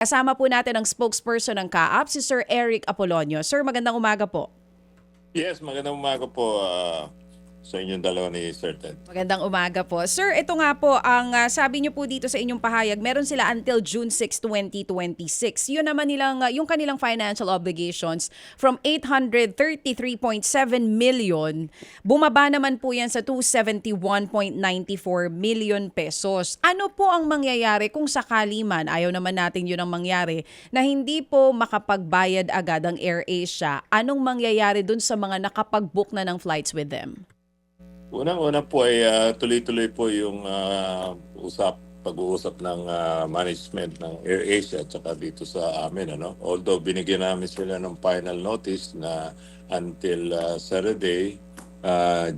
Kasama po natin ang spokesperson ng CAAP, si Sir Eric Apolonio. Sir, magandang umaga po. Yes, magandang umaga po sa inyong dalawa ni Sir Ted. Magandang umaga po. Sir, ito nga po, ang sabi niyo po dito sa inyong pahayag, meron sila until June 6, 2026. Yun naman nilang, yung kanilang financial obligations from 833.7 million, bumaba naman po yan sa 271.94 million pesos. Ano po ang mangyayari kung sakali man, ayaw naman natin yun ang mangyari, na hindi po makapagbayad agad ang AirAsia? Anong mangyayari dun sa mga nakapag-book na ng flights with them? Unang-una po ay tuloy-tuloy po yung pag-uusap ng management ng AirAsia at saka dito sa amin. Although binigyan namin sila ng final notice na until Saturday,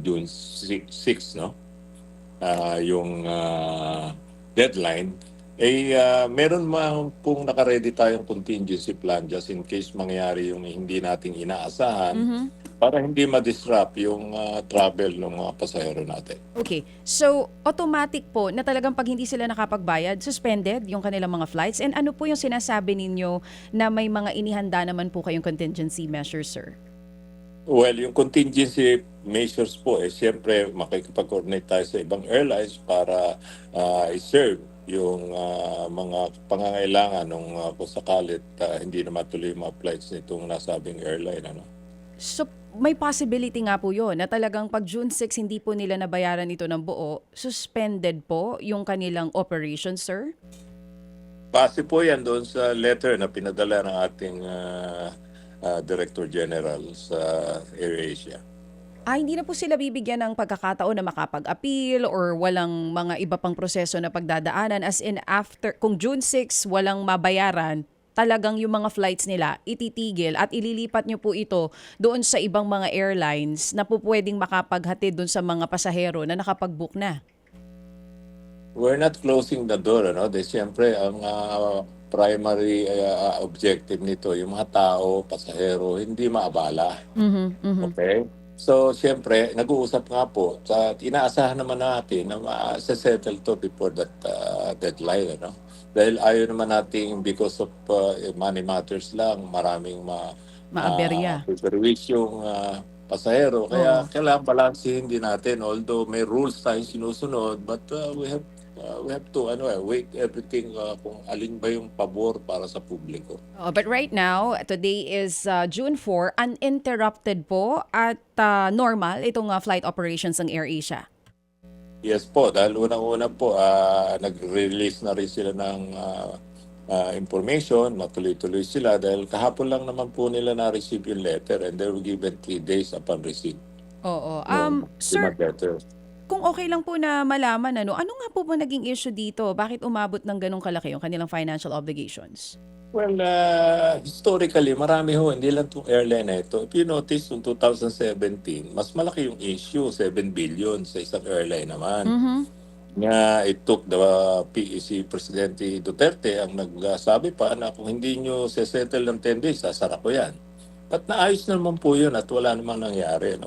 June 6, no? Yung deadline, meron pong nakaredy tayong contingency plan just in case mangyari yung hindi nating inaasahan para hindi ma-disrupt yung travel ng mga pasahero natin. Okay. So, automatic po na talagang pag hindi sila nakapagbayad, suspended yung kanilang mga flights? And ano po yung sinasabi ninyo na may mga inihanda naman po kayong contingency measures, sir? Well, yung contingency measures po, siyempre makikipag-coordinate tayo sa ibang airlines para i-serve yung mga pangangailangan ng kung sakalit hindi na matuloy yung mga flights nitong nasabing airline. So, may possibility nga po yun na talagang pag June 6 hindi po nila nabayaran ito ng buo, suspended po yung kanilang operation, sir? Base po yan doon sa letter na pinadala ng ating Director General sa AirAsia. Hindi na po sila bibigyan ng pagkakataon na makapag-appeal or walang mga iba pang proseso na pagdadaanan, as in after, kung June 6 walang mabayaran, talagang yung mga flights nila ititigil at ililipat nyo po ito doon sa ibang mga airlines na po pwedeng makapaghatid doon sa mga pasahero na nakapag-book na. We're not closing the door. Siyempre, ang primary objective nito, yung mga tao, pasahero, hindi maabala. Okay? So, siyempre, nag-uusap nga po. Inaasahan naman natin na ma-settle to before that deadline. Dahil ayaw naman natin, because of money matters lang, maraming Maaberya. yung pasahero. Kaya kailangan balansehin din natin. Although may rules tayong sinusunod, but we have to weight everything kung alin ba yung pabor para sa publiko. But right now, today is June 4, uninterrupted po at normal itong flight operations ng AirAsia. Yes po, dahil unang-una po, nag-release na rin sila ng information, matuloy-tuloy sila dahil kahapon lang naman po nila na-receive yung letter and they were given 3 days upon receipt. Oo. Sir, Sir, kung okay lang po na malaman, ano nga po ba naging issue dito? Bakit umabot ng ganong kalaki yung kanilang financial obligations? well, historically, marami hindi lang itong airline na ito. If you notice, noong 2017, mas malaki yung issue, 7 billion sa isang airline naman. Nga it took the PEC Presidente Duterte ang nagsabi pa na kung hindi nyo settle ng 10 days, sasara ko yan. At naayos naman po yun at wala namang nangyari.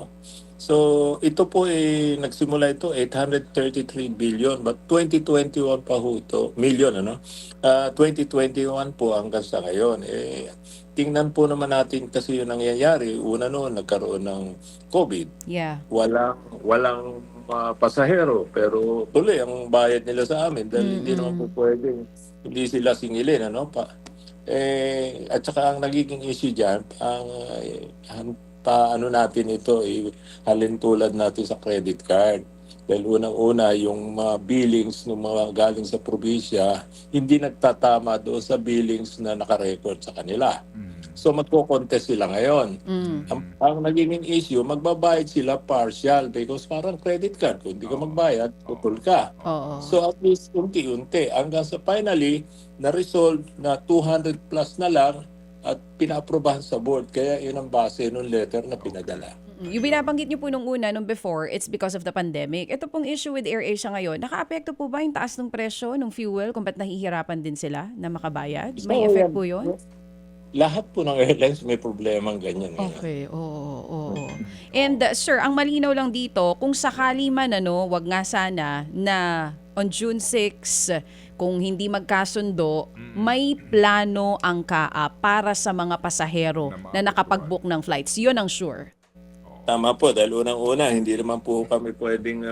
So ito po nagsimula ito 833 billion but 2021 pa ho ito, million 2021 po hanggang sa ngayon. Tingnan po naman natin kasi yung nangyayari. Una noon nagkaroon ng COVID. Yeah. Walang pasahero pero tuloy ang bayad nila sa amin dahil hindi naman po pwedeng hindi sila singilin at saka ang nagiging issue diyan paano natin ito halintulad natin sa credit card dahil unang-una yung mga billings ng mga galing sa probinsya hindi nagtatama doon sa billings na nakarecord sa kanila. So magko-contest sila ngayon. Ang naging issue, magbabayad sila partial because parang credit card. Kung hindi ka magbayad, putol ka. So at least unti-unti. Hanggang sa finally, na-resolve na 200 plus na lang at pina-aprobahan sa board. Kaya yun ang base ng letter na pinadala. Yung binabanggit niyo po nung before, it's because of the pandemic. Ito pong issue with AirAsia ngayon, naka-apekto po ba yung taas ng presyo ng fuel kung ba't nahihirapan din sila na makabayad? May effect po yun? Lahat po ng airlines may problema ng ganyan. Okay, oo. And sir, ang malinaw lang dito, kung sakali man wag nga sana na on June 6 Kung hindi magkasundo, may plano ang KAA para sa mga pasahero na nakapag-book ng flights. Yun ang sure. Tama po, dahil unang-una, hindi naman po kami pwedeng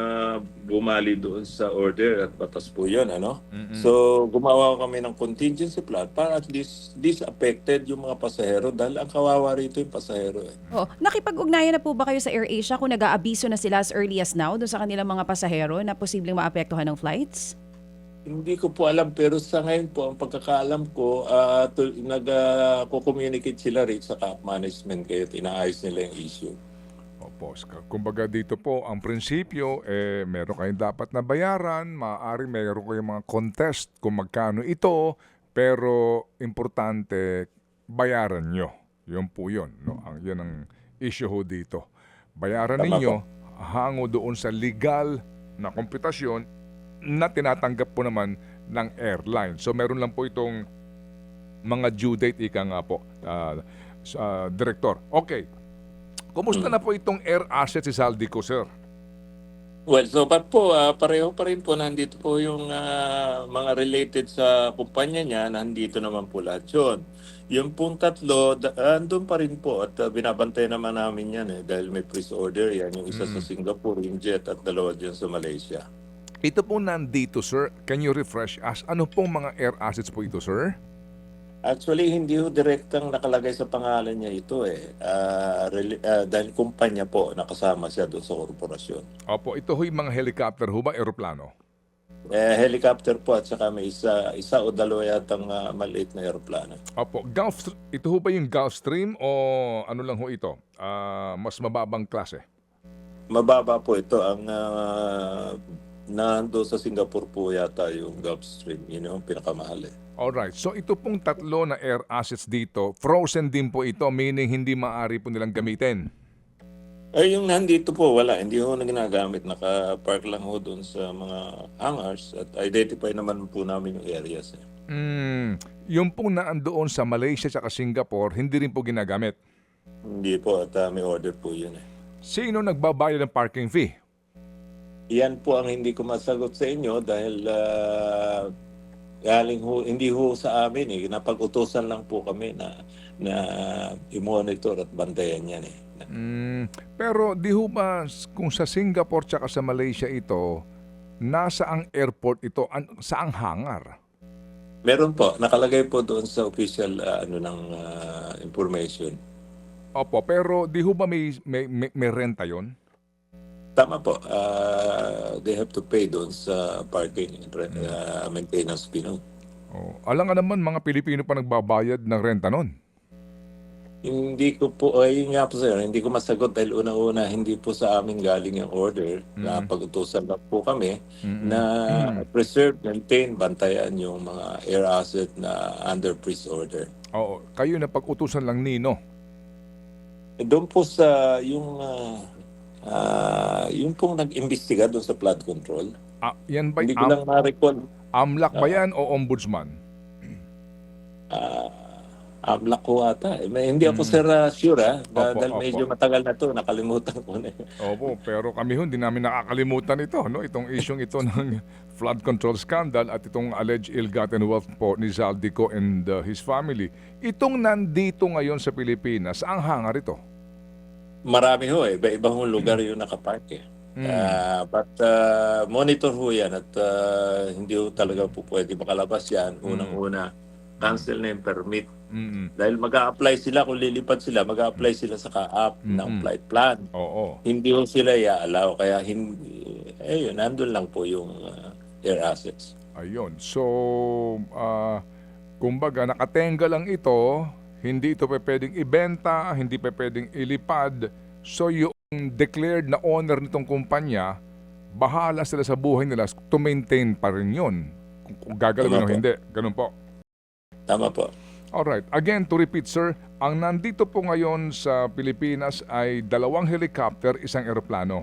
bumali doon sa order at batas po yun, ano? So, gumawa kami ng contingency plan para at least disaffected yung mga pasahero dahil ang kawawa rito yung pasahero. Oh, nakipag-ugnayan na po ba kayo sa AirAsia kung nag-aabiso na sila as early as now doon sa kanilang mga pasahero na posibleng maapektuhan ng flights? Hindi ko po alam, pero sa ngayon po, ang pagkakaalam ko, nag-communicate sila rin sa top management kayo, inaayos nila yung issue. Opo, kumbaga dito po, ang prinsipyo, meron kayong dapat na bayaran, maaaring meron kayong mga contest kung magkano ito, pero importante, bayaran nyo. Yun po yun. No? Yan ang issue ho dito. Bayaran Tama ninyo, po. hango doon sa legal na komputasyon na tinatanggap po naman ng airline. So meron lang po itong mga due date, ika nga po, Director. Okay. Kumusta na po itong air asset si Zaldico, sir? Well, so but po, pareho pa rin po, nandito po yung mga related sa kumpanya niya, nandito naman po lahat yun. Yung pong tatlo, andun pa rin po at binabantay naman namin yan dahil may freeze order yan. Yung isa sa Singapore, yung jet at dalawa dyan sa Malaysia. Ito po nandito, sir. Can you refresh us? Ano pong mga air assets po ito, sir? Actually, hindi ho direktang nakalagay sa pangalan niya ito dahil kumpanya po nakasama siya doon sa korporasyon. Opo, ito ho'y mga helicopter ho ba, aeroplano? Helicopter po at saka may isa o dalawa yatang maliit na aeroplano. Opo, ito ho ba yung Gulfstream o ano lang ho ito? Mas mababang klase? Mababa po ito. Ang nando sa Singapore po yata yung Gulfstream. Yun yung pinakamahal Alright, so ito pong tatlo na air assets dito, frozen din po ito, meaning hindi maaari po nilang gamitin. Ay, yung nandito po, wala. Hindi ho na ginagamit. Naka-park lang ho doon sa mga hangars at identify naman po namin yung areas. Yung pong naandoon sa Malaysia at Singapore, hindi rin po ginagamit. Hindi po at may order po yun Sino nagbabayad ng parking fee? Yan po ang hindi ko masagot sa inyo dahil galing ho, hindi ho sa amin napag-utusan lang po kami na i-monitor at bantayan yan Pero di ho ba kung sa Singapore tsaka sa Malaysia ito, nasa ang airport ito, saang hangar? Meron po, nakalagay po doon sa official information. Opo, pero di ho ba may renta yon? Tama po, they have to pay doon sa parking maintenance fee. No? Oh, alam nga naman mga Pilipino pa nagbabayad ng renta nun. Hindi ko po, ayun nga po sir, hindi ko masagot dahil una-una hindi po sa amin galing yung order. Pag-utusan lang po kami na preserve, maintain, bantayan yung mga air asset na under freeze order. Oo, kayo na pag-utusan lang nino. Doon po sa yung pong nag-imbestiga doon sa flood control. Yan ba Hindi ko lang ma-recall. AMLAC ba yan o ombudsman? AMLAC ko ata. Hindi ako sir sure dahil medyo matagal na to, nakalimutan ko na. Opo, pero kami hindi namin nakakalimutan ito, no? Itong isyong ito ng flood control scandal at itong alleged ill-gotten wealth po ni Zaldico and his family. Itong nandito ngayon sa Pilipinas, ang hangar ito? Marami ho iba-iba hong lugar yung nakapark but monitor ho yan at hindi ho talaga po pwede makalabas yan. Unang-una, cancel na yung permit. Dahil mag-a-apply sila, kung lilipad sila, mag-a-apply sila sa ka-app ng flight plan. Oo. Hindi ho sila i-allow, kaya nandun lang po yung air assets. Ayun. So, kumbaga, nakatenga lang ito, hindi ito pwedeng ibenta, hindi pwedeng ilipad. So, yung declared na owner nitong kumpanya, bahala sila sa buhay nila to maintain pa rin yun. Kung gagalawin o hindi. Ganun po. Tama po. Alright. Again, to repeat, sir, ang nandito po ngayon sa Pilipinas ay 2 helicopter, 1 eroplano.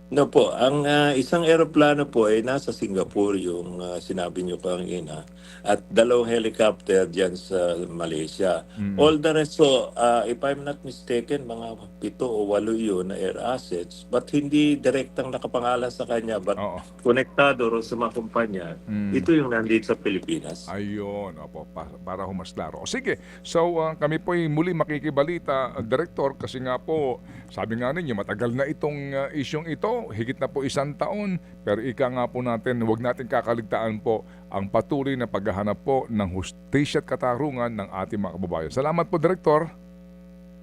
No po, ang isang eroplano po ay nasa Singapore, yung sinabi niyo kanina, at dalawang helicopter diyan sa Malaysia. All the rest so, if I'm not mistaken, mga 7 o 8 yun na air assets, but hindi direktang nakapangalan sa kanya, but Oo. konektado ro sa mga kumpanya. Ito yung nandito sa Pilipinas. Ayun, opo, para humas klaro. O sige, so kami po ay muli makikibalita, Director, kasi nga po, sabi nga ninyo, matagal na itong isyong ito, higit na po 1 taon, pero ika nga po natin, huwag natin kakaligtaan po ang patuloy na paghahanap po ng hustisya at katarungan ng ating mga kababayan. Salamat po, Director.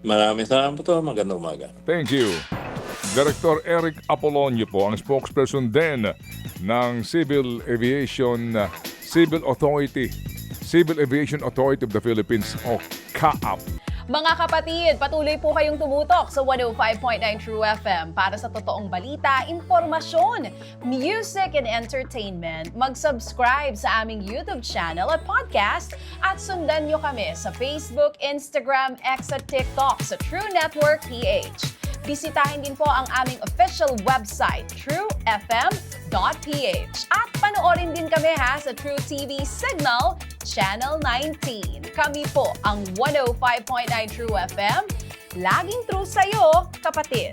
Maraming salamat po. Magandang umaga. Thank you. Director Eric Apolonio po, ang spokesperson din ng Civil Aviation Authority of the Philippines o CAAP. Mga kapatid, patuloy po kayong tumutok sa 105.9 True FM para sa totoong balita, impormasyon, music and entertainment. Mag-subscribe sa aming YouTube channel at podcast at sundan nyo kami sa Facebook, Instagram, X at TikTok sa True Network PH. Bisitahin din po ang aming official website, truefm.ph. At panoorin din kami sa True TV Signal, Channel 19. Kami po ang 105.9 True FM. Laging true sa'yo, kapatid.